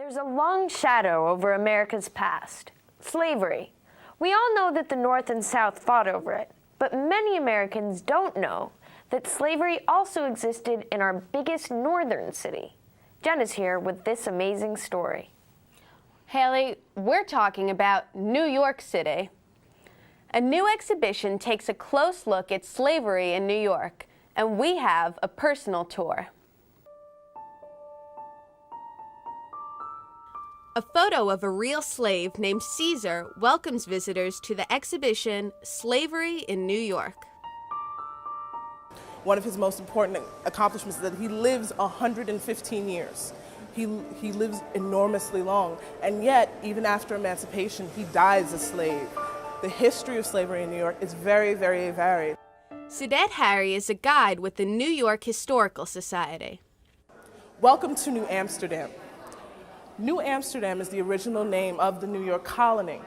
There's a long shadow over America's past, slavery. We all know that the North and South fought over it, but many Americans don't know that slavery also existed in our biggest northern city. Jen is here with this amazing story. Haley, we're talking about New York City. A new exhibition takes a close look at slavery in New York, and we have a personal tour. A photo of a real slave named Caesar welcomes visitors to the exhibition Slavery in New York. One of his most important accomplishments is that he lives 115 years. He lives enormously long, and yet, even after emancipation, he dies a slave. The history of slavery in New York is very, very varied. Sudette Harry is a guide with the New York Historical Society. Welcome to New Amsterdam. New Amsterdam is the original name of the New York colony.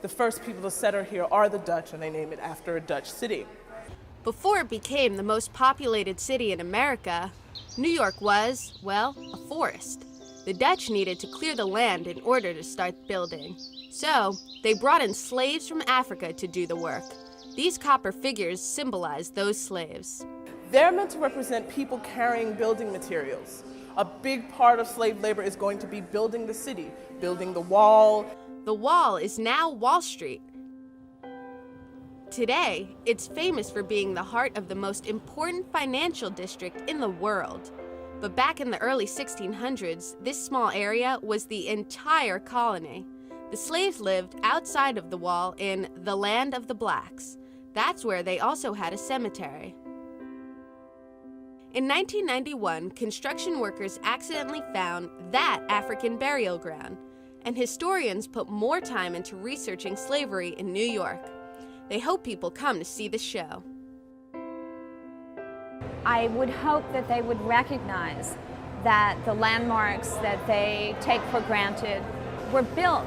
The first people to settle here are the Dutch, and they name it after a Dutch city. Before it became the most populated city in America, New York was, well, a forest. The Dutch needed to clear the land in order to start building. So, they brought in slaves from Africa to do the work. These copper figures symbolize those slaves. They're meant to represent people carrying building materials. A big part of slave labor is going to be building the city, building the wall. The Wall is now Wall Street. Today, it's famous for being the heart of the most important financial district in the world. But back in the early 1600s, this small area was the entire colony. The slaves lived outside of the Wall in the Land of the Blacks. That's where they also had a cemetery. In 1991, construction workers accidentally found that African burial ground, and historians put more time into researching slavery in New York. They hope people come to see the show. I would hope that they would recognize that the landmarks that they take for granted were built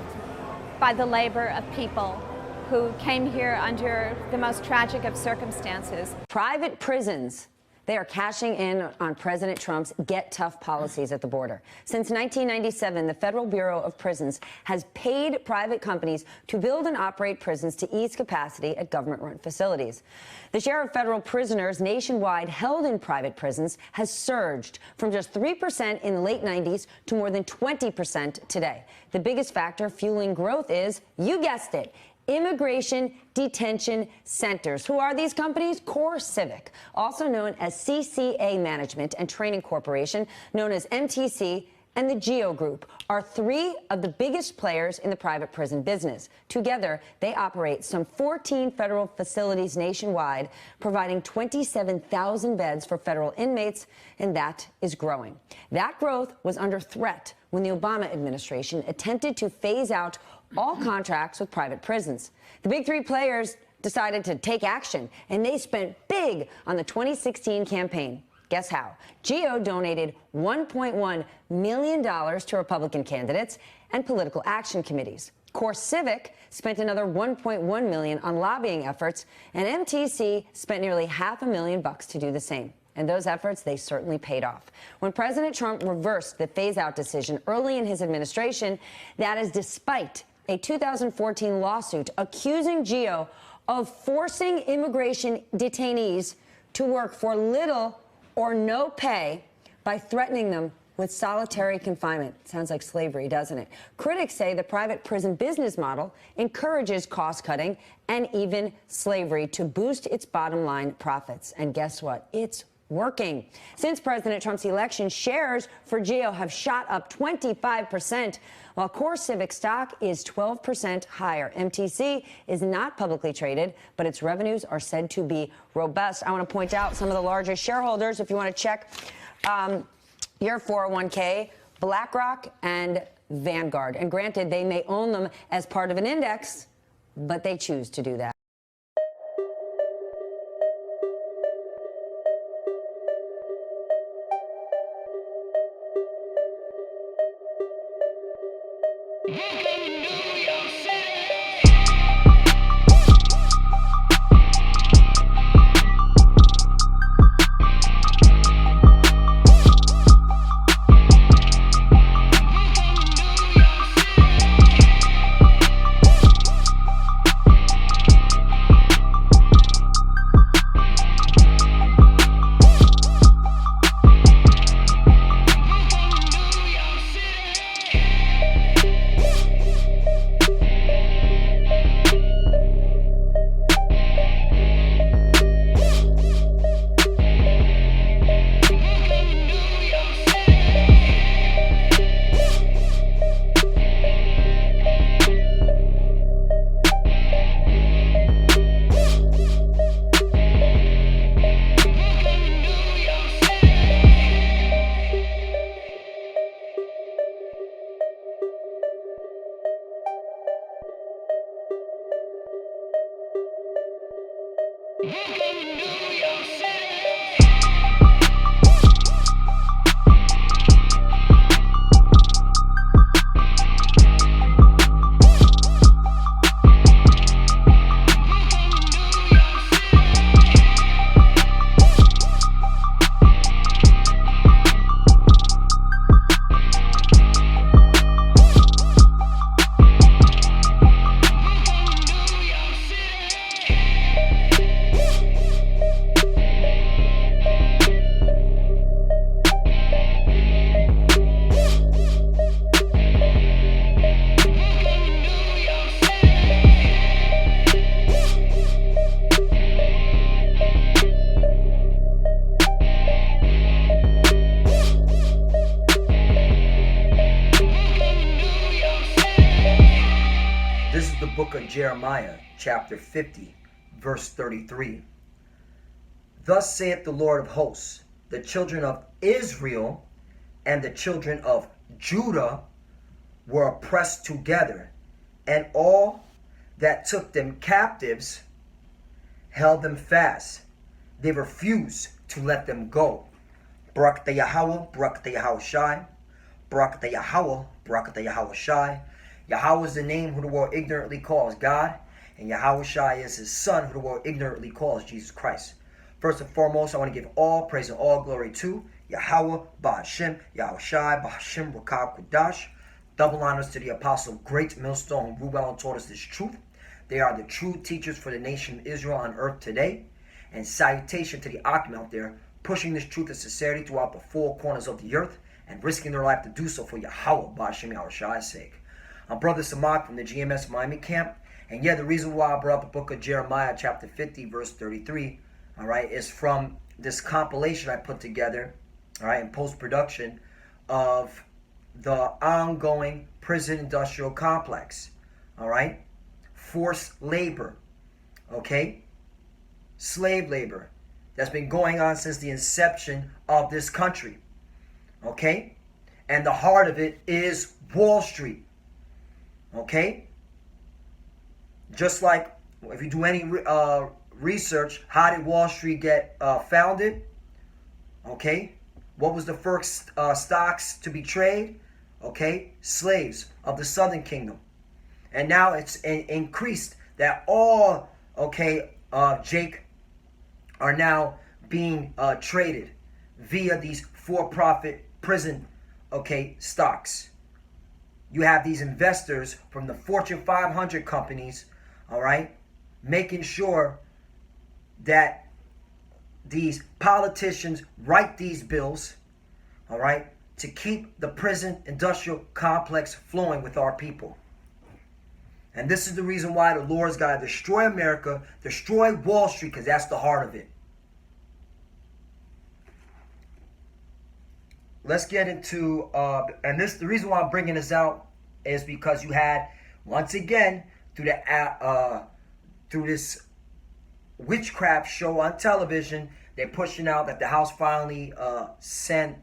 by the labor of people who came here under the most tragic of circumstances. Private prisons. They are cashing in on President Trump's get tough policies at the border. Since 1997, the Federal Bureau of Prisons has paid private companies to build and operate prisons to ease capacity at government-run facilities. The share of federal prisoners nationwide held in private prisons has surged from just 3% in the late 90s to more than 20% today. The biggest factor fueling growth is, you guessed it, immigration detention centers. Who are these companies? CoreCivic, also known as CCA Management and Training Corporation, known as MTC, and the GEO Group are three of the biggest players in the private prison business. Together, they operate some 14 federal facilities nationwide, providing 27,000 beds for federal inmates, and that is growing. That growth was under threat when the Obama administration attempted to phase out all contracts with private prisons. The big three players decided to take action, and they spent big on the 2016 campaign. Guess how? GEO donated $1.1 million to Republican candidates and political action committees. CoreCivic spent another $1.1 million on lobbying efforts, and MTC spent nearly $500,000 to do the same. And those efforts, they certainly paid off. When President Trump reversed the phase-out decision early in his administration, that is despite a 2014 lawsuit accusing GEO of forcing immigration detainees to work for little or no pay by threatening them with solitary confinement. Sounds like slavery, doesn't it? Critics say the private prison business model encourages cost-cutting and even slavery to boost its bottom-line profits. And guess what? It's working. Since President Trump's election, shares for GEO have shot up 25%, while CoreCivic stock is 12% higher. MTC is not publicly traded, but its revenues are said to be robust. I want to point out some of the largest shareholders, if you want to check your 401k, BlackRock and Vanguard. And granted, they may own them as part of an index, but they choose to do that. This is the book of Jeremiah, chapter 50, verse 33. Thus saith the Lord of hosts, the children of Israel and the children of Judah were oppressed together, and all that took them captives held them fast. They refused to let them go. Barak the Yahweh, Barak the Yahweh Shai, Barak the Yahweh, Barak the Yahweh Shai. Yahweh is the name who the world ignorantly calls God, and Yahweh Shai is his son who the world ignorantly calls Jesus Christ. First and foremost, I want to give all praise and all glory to Yahweh, Ba'ashem, Yahweh Shai, Ba'ashem, Rakab Kudash. Double honors to the apostle of Great Millstone, who well taught us this truth. They are the true teachers for the nation of Israel on earth today. And salutation to the Akim out there, pushing this truth and sincerity throughout the four corners of the earth, and risking their life to do so for Yahweh, Ba'ashem, Yahweh Shai's sake. I'm Brother Samad from the GMS Miami camp. And yeah, the reason why I brought up the book of Jeremiah, chapter 50, verse 33, all right, is from this compilation I put together, all right, in post-production of the ongoing prison industrial complex, all right, forced labor, okay, slave labor that's been going on since the inception of this country, okay, and the heart of it is Wall Street. Okay, just like if you do any research, how did Wall Street get founded? Okay, what was the first stocks to be traded? Okay, slaves of the Southern Kingdom, and now it's increased that all Jake are now being traded via these for-profit prison stocks. You have these investors from the Fortune 500 companies, all right, making sure that these politicians write these bills, all right, to keep the prison industrial complex flowing with our people. And this is the reason why the Lord's got to destroy America, destroy Wall Street, because that's the heart of it. Let's get into, and the reason why I'm bringing this out is because you had, once again, through this witchcraft show on television, they're pushing out that the House finally sent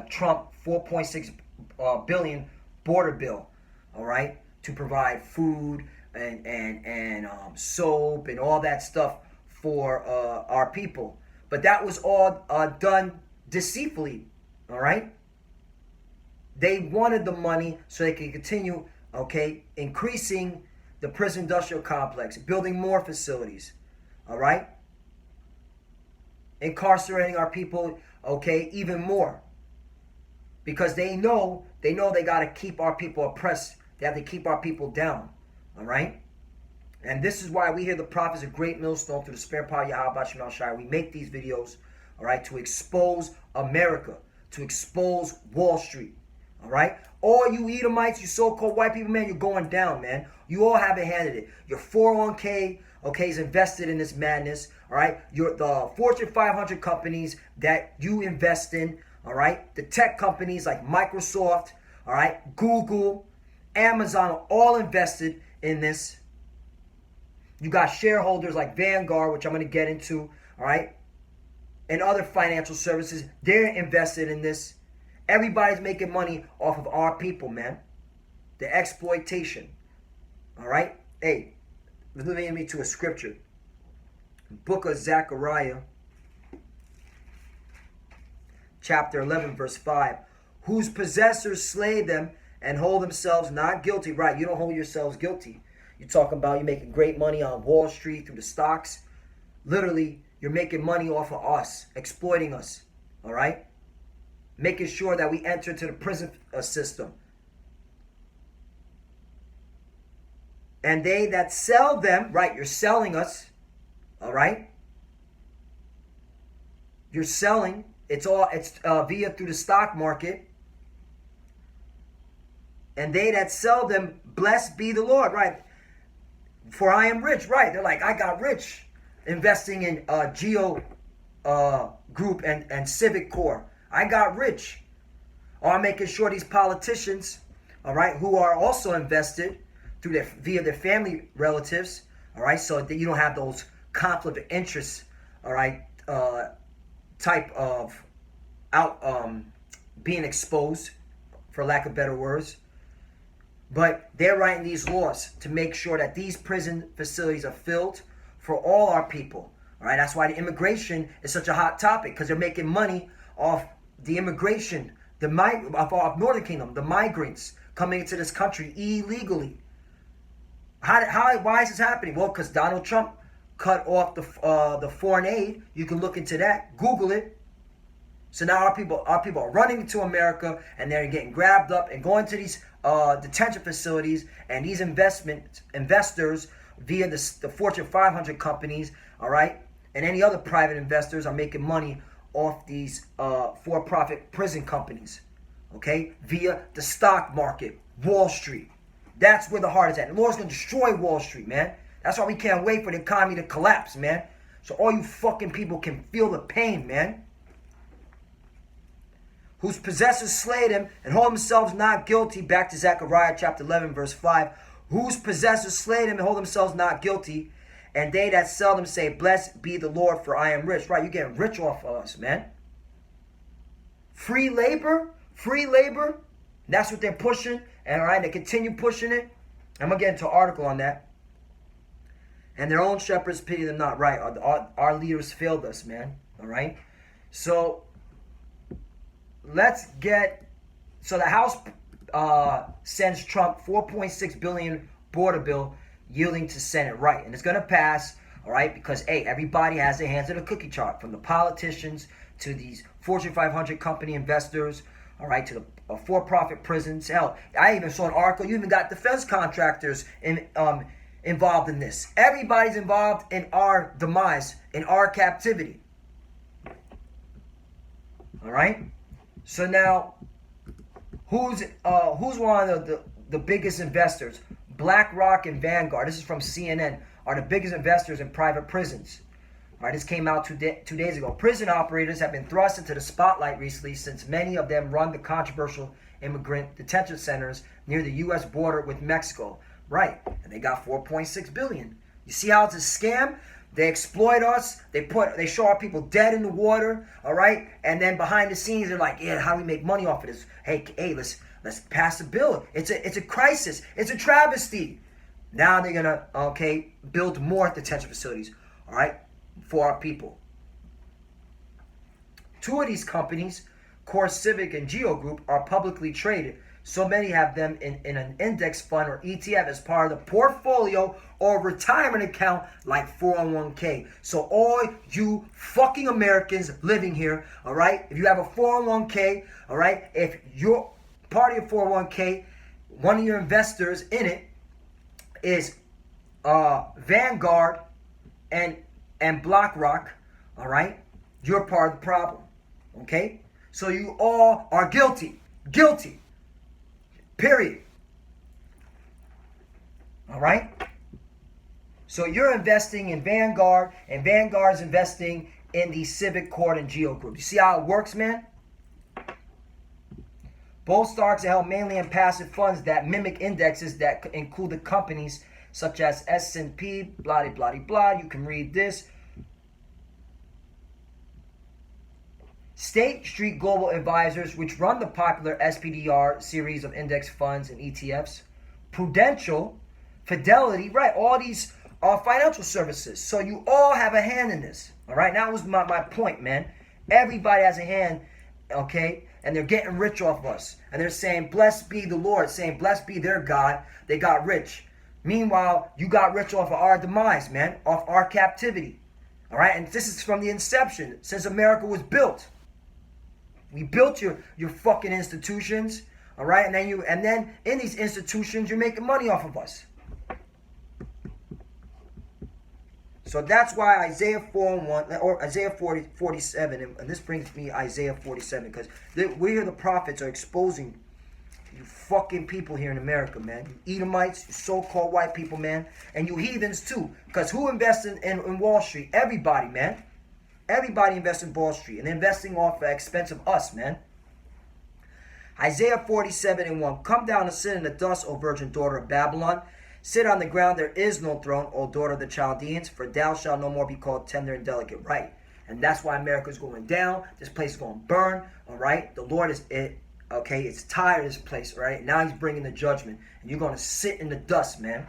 Trump $4.6 billion border bill, all right, to provide food and soap and all that stuff for our people. But that was all done deceitfully. All right. They wanted the money so they could continue, increasing the prison industrial complex, building more facilities. All right. Incarcerating our people, even more. Because they know they got to keep our people oppressed. They have to keep our people down. All right. And this is why we hear the prophets of Great Millstone through the Spirit Power Yahweh Shem Shai. We make these videos, all right, to expose America, to expose Wall Street, all right? All you Edomites, you so-called white people, man, you're going down, man. You all haven't handled it. Your 401k, is invested in this madness, all right? The Fortune 500 companies that you invest in, all right? The tech companies like Microsoft, all right? Google, Amazon are all invested in this. You got shareholders like Vanguard, which I'm going to get into, all right? And other financial services, they're invested in this. Everybody's making money off of our people, man. The exploitation. All right? Hey, lead me to a scripture. Book of Zechariah, chapter 11, verse 5. Whose possessors slay them and hold themselves not guilty. Right, you don't hold yourselves guilty. You're talking about you making great money on Wall Street through the stocks. Literally, you're making money off of us, exploiting us. All right? Making sure that we enter into the prison system. And they that sell them, right, you're selling us. All right? You're selling. It's via through the stock market. And they that sell them, blessed be the Lord, right? For I am rich, right? They're like, I got rich investing in Geo Group and Civic Core. I got rich. Or I'm making sure these politicians, all right, who are also invested through via their family relatives, all right, so that you don't have those conflict of interest, all right, type of being exposed, for lack of better words. But they're writing these laws to make sure that these prison facilities are filled for all our people. All right, that's why the immigration is such a hot topic, because they're making money off the immigration, of Northern Kingdom, the migrants coming into this country illegally. Why is this happening? Well, because Donald Trump cut off the foreign aid. You can look into that. Google it. So now our people are running to America, and they're getting grabbed up and going to these detention facilities, and these investors via the Fortune 500 companies, all right, and any other private investors are making money off these for-profit prison companies, okay, via the stock market, Wall Street. That's where the heart is at. The Lord's going to destroy Wall Street, man. That's why we can't wait for the economy to collapse, man. So all you fucking people can feel the pain, man. Whose possessors slay them and hold themselves not guilty. Back to Zechariah chapter 11, verse 5. Whose possessors slay them and hold themselves not guilty. And they that sell them say, blessed be the Lord, for I am rich. Right, you're getting rich off of us, man. Free labor. That's what they're pushing. And all right, they continue pushing it. I'm going to get into an article on that. And their own shepherds pity them not. Right, our leaders failed us, man. All right. So so the House sends Trump $4.6 billion border bill yielding to Senate, right? And it's going to pass, all right, because, hey, everybody has their hands in a cookie jar, from the politicians to these Fortune 500 company investors, all right, to the for-profit prisons. Hell, I even saw an article, you even got defense contractors involved in this. Everybody's involved in our demise, in our captivity. All right? So now, who's one of the biggest investors? BlackRock and Vanguard, this is from CNN, are the biggest investors in private prisons. All right, this came out 2 days ago. Prison operators have been thrust into the spotlight recently, since many of them run the controversial immigrant detention centers near the U.S. border with Mexico. Right, and they got $4.6 billion. You see how it's a scam? They exploit us. They show our people dead in the water. All right, and then behind the scenes, they're like, yeah, how do we make money off of this? Hey, let's pass a bill. It's a crisis. It's a travesty. Now they're gonna build more detention facilities. All right, for our people. Two of these companies, Core Civic and Geo Group, are publicly traded. So many have them in an index fund or ETF as part of the portfolio or retirement account like 401k. So all you fucking Americans living here, all right, if you have a 401k, all right, if you're part of your 401k, one of your investors in it is Vanguard and BlackRock, all right, you're part of the problem, okay? So you all are guilty. Period. All right? So you're investing in Vanguard, and Vanguard's investing in the Civic Core and Geo Group. You see how it works, man? Both stocks are held mainly in passive funds that mimic indexes that include the companies such as S&P, blah, blah, blah. You can read this. State Street Global Advisors, which run the popular SPDR series of index funds and ETFs. Prudential, Fidelity, right, all these financial services. So you all have a hand in this. All right, that was my point, man. Everybody has a hand, okay? And they're getting rich off of us. And they're saying, blessed be the Lord, saying, blessed be their God. They got rich. Meanwhile, you got rich off of our demise, man, off our captivity. All right, and this is from the inception, since America was built. We built your fucking institutions, all right? And then in these institutions, you're making money off of us. So that's why Isaiah 4:1 or Isaiah 47, and this brings me Isaiah 47, because we hear the prophets are exposing you fucking people here in America, man. You Edomites, you so-called white people, man, and you heathens too. Because who invests in Wall Street? Everybody, man. Everybody invests in Wall Street, and they're investing off the expense of us, man. Isaiah 47:1. Come down and sit in the dust, O virgin daughter of Babylon. Sit on the ground, there is no throne, O daughter of the Chaldeans, for thou shalt no more be called tender and delicate. Right. And that's why America's going down. This place is going to burn. All right. The Lord is it. Okay. It's tired of this place. Right. Now he's bringing the judgment. And you're going to sit in the dust, man.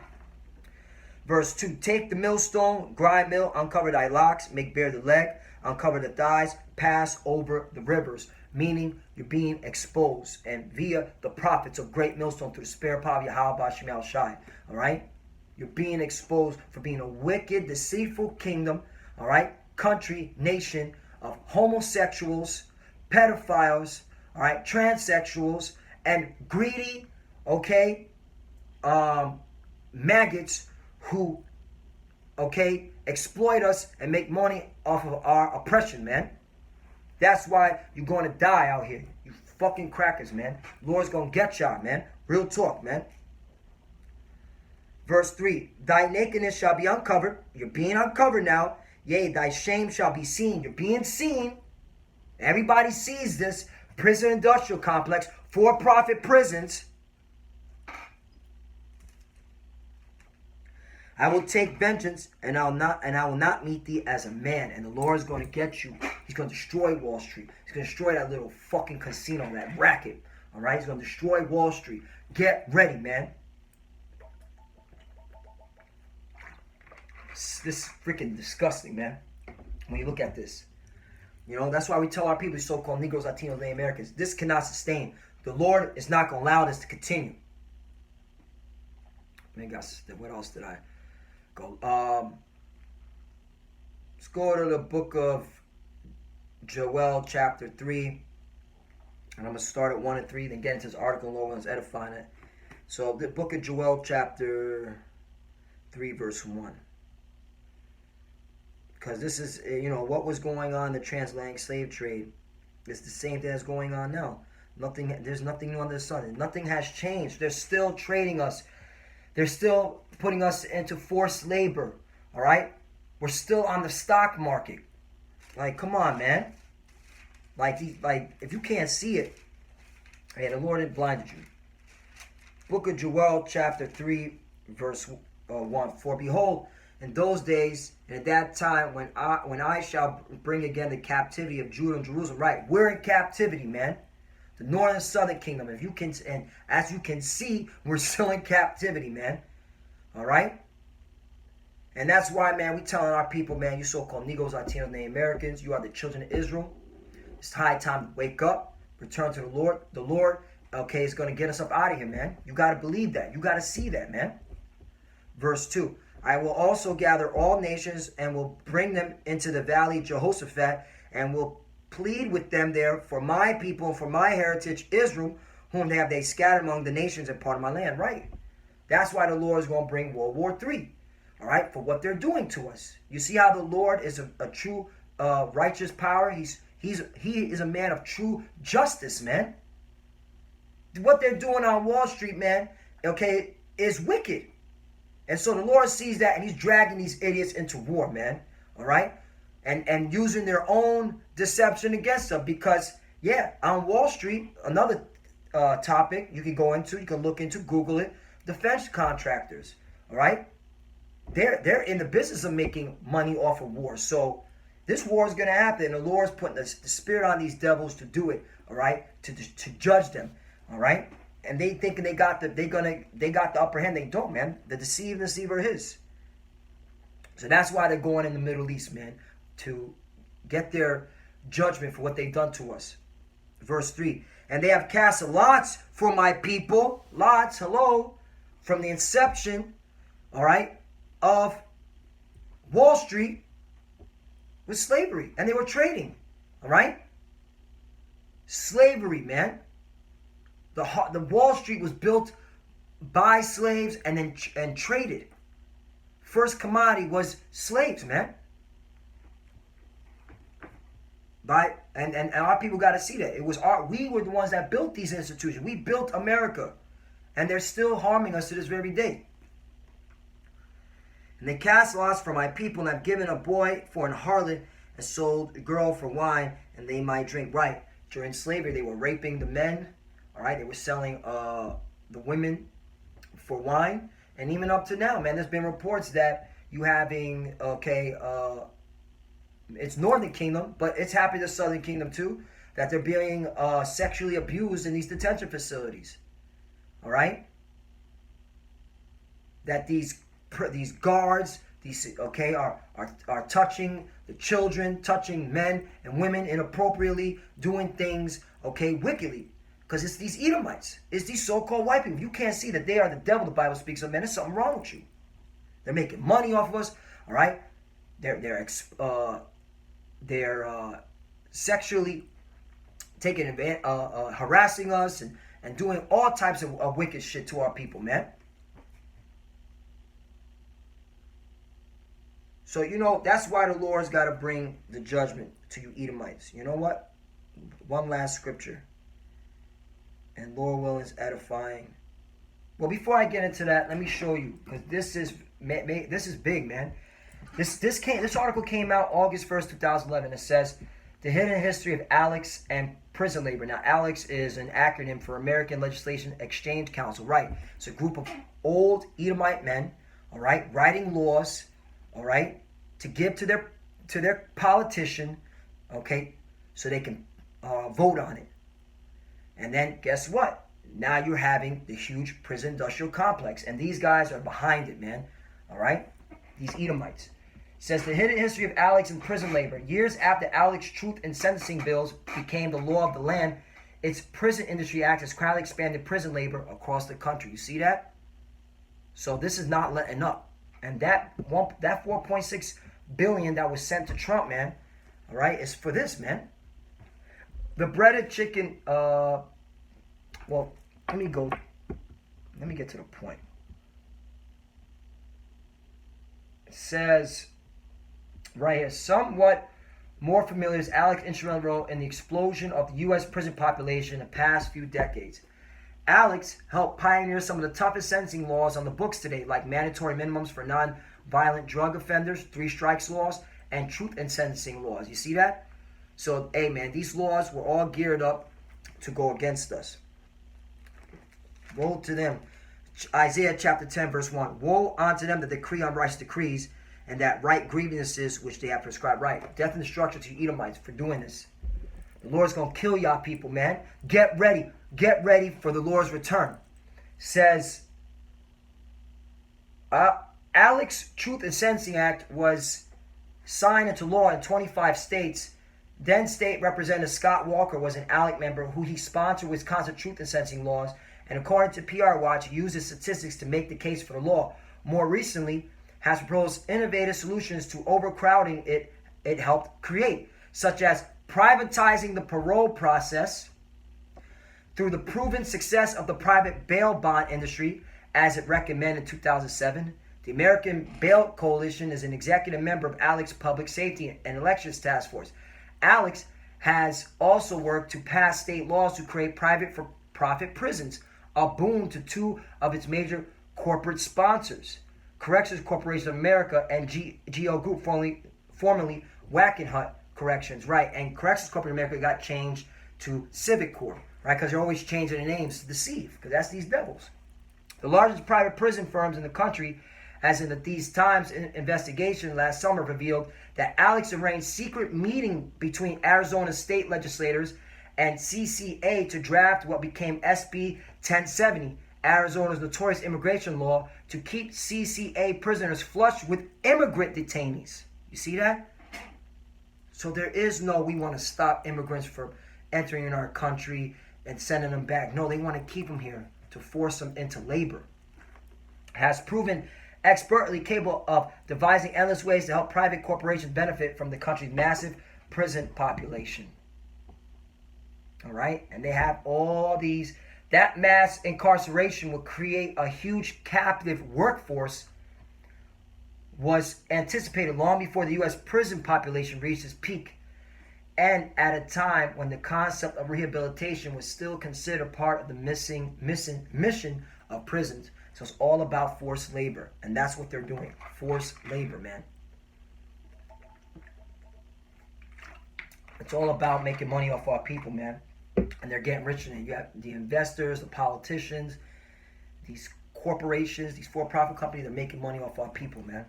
Verse 2. Take the millstone, grind mill, uncover thy locks, make bare the leg, uncover the thighs, pass over the rivers. Meaning you're being exposed, and via the prophets of great millstone through the spirit power of Yahweh Shemal Shai. All right, you're being exposed for being a wicked, deceitful kingdom. All right, country, nation of homosexuals, pedophiles. All right, transsexuals, and greedy. Okay, maggots who, okay, exploit us and make money off of our oppression, man. That's why you're going to die out here. You fucking crackers, man. Lord's going to get y'all, man. Real talk, man. Verse 3. Thy nakedness shall be uncovered. You're being uncovered now. Yea, thy shame shall be seen. You're being seen. Everybody sees this. Prison industrial complex. For-profit prisons. I will take vengeance, and I will not meet thee as a man. And the Lord is going to get you. He's going to destroy Wall Street. He's going to destroy that little fucking casino, that racket. All right? He's going to destroy Wall Street. Get ready, man. This is freaking disgusting, man. When you look at this. You know, that's why we tell our people, so-called Negroes, Latinos, and Americans, this cannot sustain. The Lord is not going to allow this to continue. Man, guys, what else did I go? Let's go to the book of Joel, chapter 3. And I'm going to start at 1 and 3, then get into this article, and Lord is edifying it. So, the book of Joel, chapter 3, verse 1. Because this is, you know, what was going on in the transatlantic slave trade. It's the same thing that's going on now. There's nothing new under the sun. Nothing has changed. They're still trading us. They're still putting us into forced labor, all right? We're still on the stock market. Like, come on, man. Like, if you can't see it, hey, the Lord had blinded you. Book of Joel, chapter 3, verse 1. For behold, in those days, and at that time, when I shall bring again the captivity of Judah and Jerusalem. Right, we're in captivity, man. The northern and southern kingdom. If you can, and as you can see, we're still in captivity, man. All right? And that's why, man, we telling our people, man, you so-called Negroes, Latinos, Native Americans, you are the children of Israel. It's high time to wake up, return to the Lord. The Lord, okay, is going to get us up out of here, man. You got to believe that. You got to see that, man. Verse 2. I will also gather all nations and will bring them into the valley of Jehoshaphat and will plead with them there for my people and for my heritage, Israel, whom they scattered among the nations and part of my land. Right. That's why the Lord is going to bring World War III. All right. For what they're doing to us. You see how the Lord is a true righteous power. He is a man of true justice, man. What they're doing on Wall Street, man, okay, is wicked. And so the Lord sees that, and he's dragging these idiots into war, man. All right? And using their own deception against them. Because, yeah, on Wall Street, another topic you can go into, you can look into, Google it, defense contractors. All right? They're in the business of making money off of war. So this war is going to happen. And the Lord's putting the spirit on these devils to do it. All right? To judge them. All right? And they thinking they got the upper hand. They don't, man. The deceiver is his. So that's why they're going in the Middle East, man, to get their judgment for what they've done to us. Verse 3, and they have cast lots for my people, lots, hello, from the inception, all right, of Wall Street with slavery. And they were trading, all right? Slavery, man. The Wall Street was built by slaves and then traded. First commodity was slaves, man. And our people got to see that. We were the ones that built these institutions. We built America. And they're still harming us to this very day. And they cast lots for my people, and have given a boy for an harlot, and sold a girl for wine, and they might drink. Right. During slavery, they were raping the men. All right. They were selling the women for wine. And even up to now, man, there's been reports that you having, it's Northern Kingdom, but it's happening to Southern Kingdom too, that they're being sexually abused in these detention facilities. All right? That these guards, are touching the children, touching men and women inappropriately, doing things, wickedly. Because it's these Edomites. It's these so-called white people. You can't see that they are the devil, the Bible speaks of, man. There's something wrong with you. They're making money off of us, all right? They're sexually taking advantage, harassing us and doing all types of wicked shit to our people, man. So, that's why the Lord's got to bring the judgment to you Edomites. You know what? One last scripture. And Lord willing is edifying. Well, before I get into that, let me show you, because this is big, man. This article came out August 1st, 2011. It says, The Hidden History of Alex and Prison Labor. Now, Alex is an acronym for American Legislation Exchange Council. Right. It's a group of old Edomite men, all right, writing laws, all right, to give to their politician, okay, so they can vote on it. And then guess what? Now you're having the huge prison industrial complex. And these guys are behind it, man. All right? These Edomites. It says, The Hidden History of Alex and Prison Labor. Years after Alex Truth and Sentencing Bills became the law of the land, its Prison Industry Act has quietly expanded prison labor across the country. You see that? So this is not letting up. And that $4.6 billion that was sent to Trump, man, all right, is for this, man. The breaded chicken, let me get to the point. It says, right here, somewhat more familiar is Alex instrumental role in the explosion of the U.S. prison population in the past few decades. Alex helped pioneer some of the toughest sentencing laws on the books today, like mandatory minimums for non-violent drug offenders, 3 strikes laws, and truth and sentencing laws. You see that? So, hey, man, these laws were all geared up to go against us. Woe to them. Isaiah chapter 10, verse 1. Woe unto them that decree unrighteous decrees, and that write grievances which they have prescribed right. Death and destruction to you Edomites for doing this. The Lord's going to kill y'all people, man. Get ready. Get ready for the Lord's return. Says, Alex Truth and Sentencing Act was signed into law in 25 states. Then State Representative Scott Walker was an ALEC member who he sponsored Wisconsin truth and sentencing laws, and according to PR Watch, uses statistics to make the case for the law. More recently, has proposed innovative solutions to overcrowding it helped create, such as privatizing the parole process through the proven success of the private bail bond industry, as it recommended in 2007. The American Bail Coalition is an executive member of ALEC's Public Safety and Elections Task Force. Alex has also worked to pass state laws to create private-for-profit prisons, a boon to 2 of its major corporate sponsors, Corrections Corporation of America and GO Group, formerly Wackenhut Corrections, right? And Corrections Corporation of America got changed to Civic Corp, right? Because they're always changing their names to deceive, because that's these devils. The largest private prison firms in the country, as in the These Times investigation last summer, revealed that Alex arranged secret meeting between Arizona state legislators and CCA to draft what became SB 1070, Arizona's notorious immigration law to keep CCA prisoners flush with immigrant detainees. You see that? So there is no, we want to stop immigrants from entering in our country and sending them back. No, they want to keep them here to force them into labor. Has proven expertly capable of devising endless ways to help private corporations benefit from the country's massive prison population. All right? And they have all these, that mass incarceration will create a huge captive workforce, was anticipated long before the U.S. prison population reached its peak, and at a time when the concept of rehabilitation was still considered part of the mission of prisons. So it's all about forced labor, and that's what they're doing. Forced labor, man. It's all about making money off our people, man. And they're getting richer than you have the investors, the politicians, these corporations, these for-profit companies, they're making money off our people, man.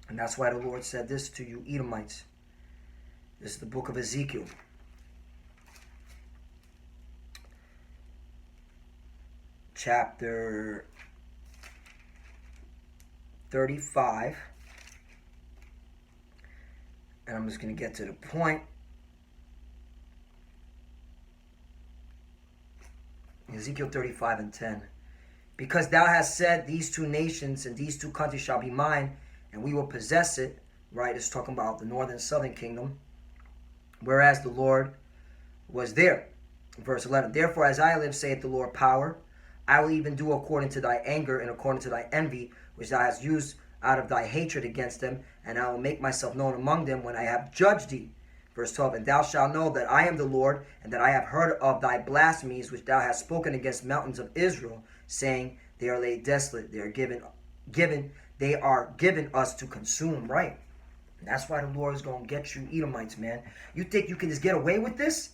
And that's why the Lord said this to you Edomites. This is the book of Ezekiel. Chapter 35. And I'm just going to get to the point. Ezekiel 35 and 10. Because thou hast said, these two nations and these two countries shall be mine, and we will possess it. Right, it's talking about the northern and southern kingdom. Whereas the Lord was there. Verse 11. Therefore, as I live, saith the Lord power, I will even do according to thy anger and according to thy envy, which thou hast used out of thy hatred against them, and I will make myself known among them when I have judged thee. Verse 12. And thou shalt know that I am the Lord, and that I have heard of thy blasphemies which thou hast spoken against mountains of Israel, saying, they are laid desolate, they are given us to consume. Right. And that's why the Lord is going to get you Edomites, man. You think you can just get away with this?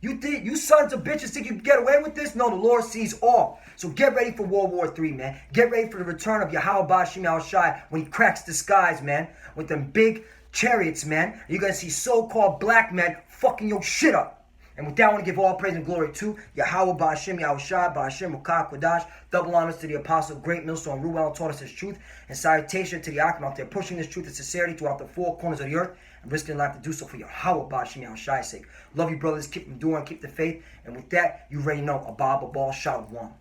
You sons of bitches think you can get away with this? No, the Lord sees all. So get ready for World War III, man. Get ready for the return of Yahweh Bashim Yahushai when he cracks the skies, man. With them big chariots, man. You're going to see so-called black men fucking your shit up. And with that, I want to give all praise and glory to Yahweh Bashim Yahushai, Bashim Rukah Kodash. Double honors to the apostle, great millstone, Ruel, taught us his truth. And salutation to the Akim out there pushing this truth and sincerity throughout the four corners of the earth. And risking life to do so for Yahweh Bashim Yahushai's sake. Love you, brothers. Keep enduring, keep the faith. And with that, you already know, Abba Babal Shalom.